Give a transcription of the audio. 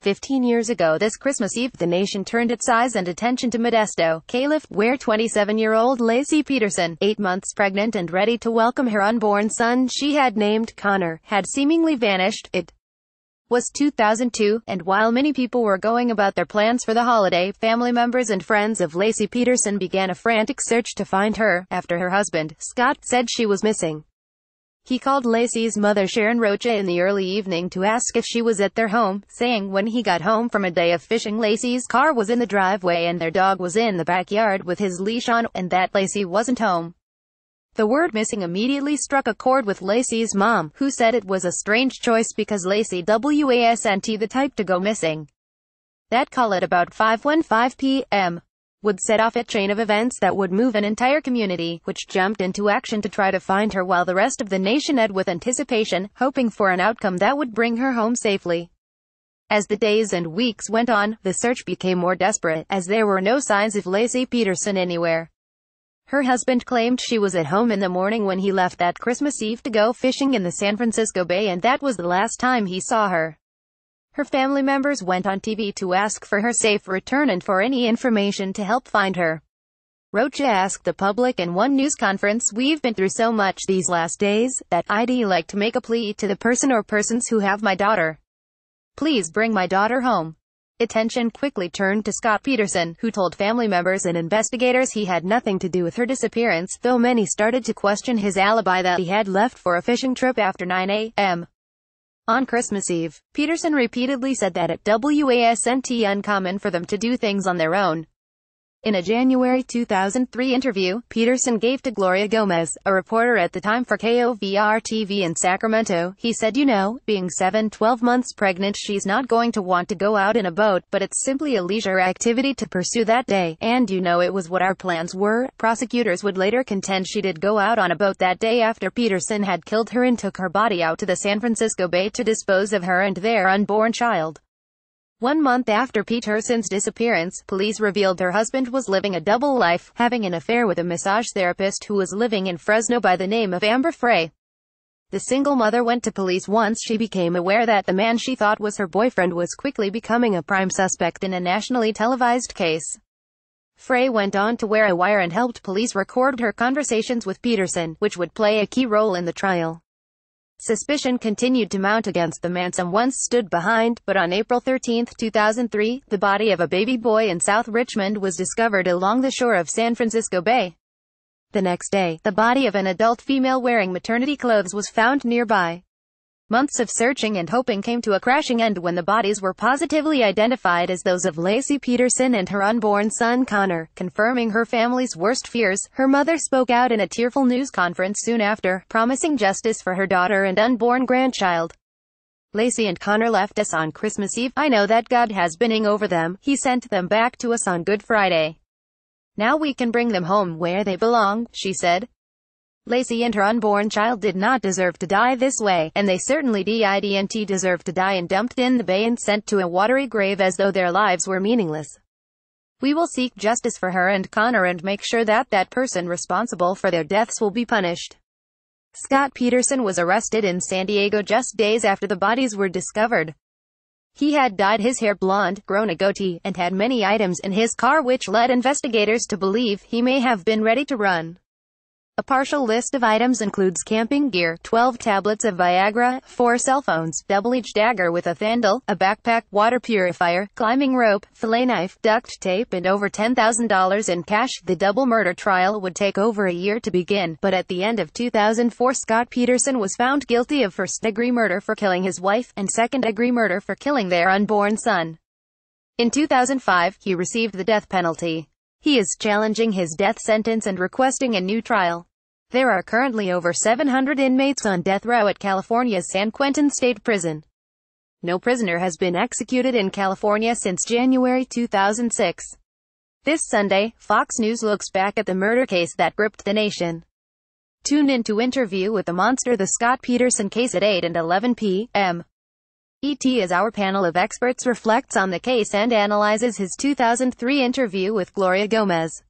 15 years ago this Christmas Eve, the nation turned its eyes and attention to Modesto, Calif, where 27-year-old Laci Peterson, 8 months pregnant and ready to welcome her unborn son she had named Connor, had seemingly vanished. It was 2002, and while many people were going about their plans for the holiday, family members and friends of Laci Peterson began a frantic search to find her, after her husband, Scott, said she was missing. He called Laci's mother Sharon Rocha in the early evening to ask if she was at their home, saying when he got home from a day of fishing Laci's car was in the driveway and their dog was in the backyard with his leash on, and that Laci wasn't home. The word missing immediately struck a chord with Laci's mom, who said it was a strange choice because Laci wasn't the type to go missing. That call at about 5:15 p.m. would set off a chain of events that would move an entire community, which jumped into action to try to find her while the rest of the nation ate with anticipation, hoping for an outcome that would bring her home safely. As the days and weeks went on, the search became more desperate, as there were no signs of Laci Peterson anywhere. Her husband claimed she was at home in the morning when he left that Christmas Eve to go fishing in the San Francisco Bay, and that was the last time he saw her. Her family members went on TV to ask for her safe return and for any information to help find her. Rocha asked the public in one news conference, "We've been through so much these last days, that I'd like to make a plea to the person or persons who have my daughter. Please bring my daughter home." Attention quickly turned to Scott Peterson, who told family members and investigators he had nothing to do with her disappearance, though many started to question his alibi that he had left for a fishing trip after 9 a.m. on Christmas Eve. Peterson repeatedly said that it wasn't uncommon for them to do things on their own. In a January 2003 interview, Peterson gave to Gloria Gomez, a reporter at the time for KOVR-TV in Sacramento, he said, being 12 months pregnant, she's not going to want to go out in a boat, but it's simply a leisure activity to pursue that day, and it was what our plans were." Prosecutors would later contend she did go out on a boat that day after Peterson had killed her and took her body out to the San Francisco Bay to dispose of her and their unborn child. 1 month after Peterson's disappearance, police revealed her husband was living a double life, having an affair with a massage therapist who was living in Fresno by the name of Amber Frey. The single mother went to police once she became aware that the man she thought was her boyfriend was quickly becoming a prime suspect in a nationally televised case. Frey went on to wear a wire and helped police record her conversations with Peterson, which would play a key role in the trial. Suspicion continued to mount against the man some once stood behind, but on April 13, 2003, the body of a baby boy in South Richmond was discovered along the shore of San Francisco Bay. The next day, the body of an adult female wearing maternity clothes was found nearby. Months of searching and hoping came to a crashing end when the bodies were positively identified as those of Laci Peterson and her unborn son Connor, confirming her family's worst fears. Her mother spoke out in a tearful news conference soon after, promising justice for her daughter and unborn grandchild. "Laci and Connor left us on Christmas Eve. I know that God has been over them. He sent them back to us on Good Friday. Now we can bring them home where they belong," she said. Laci and her unborn child did not deserve to die this way, and they certainly didn't deserve to die and dumped in the bay and sent to a watery grave as though their lives were meaningless. "We will seek justice for her and Connor and make sure that that person responsible for their deaths will be punished." Scott Peterson was arrested in San Diego just days after the bodies were discovered. He had dyed his hair blonde, grown a goatee, and had many items in his car which led investigators to believe he may have been ready to run. A partial list of items includes camping gear, 12 tablets of Viagra, 4 cell phones, double-edged dagger with a handle, a backpack, water purifier, climbing rope, fillet knife, duct tape, and over $10,000 in cash. The double murder trial would take over a year to begin, but at the end of 2004 Scott Peterson was found guilty of first-degree murder for killing his wife, and second-degree murder for killing their unborn son. In 2005, he received the death penalty. He is challenging his death sentence and requesting a new trial. There are currently over 700 inmates on death row at California's San Quentin State Prison. No prisoner has been executed in California since January 2006. This Sunday, Fox News looks back at the murder case that gripped the nation. Tune in to Interview with the Monster, the Scott Peterson case at 8 and 11 p.m. ET as our panel of experts reflects on the case and analyzes his 2003 interview with Gloria Gomez.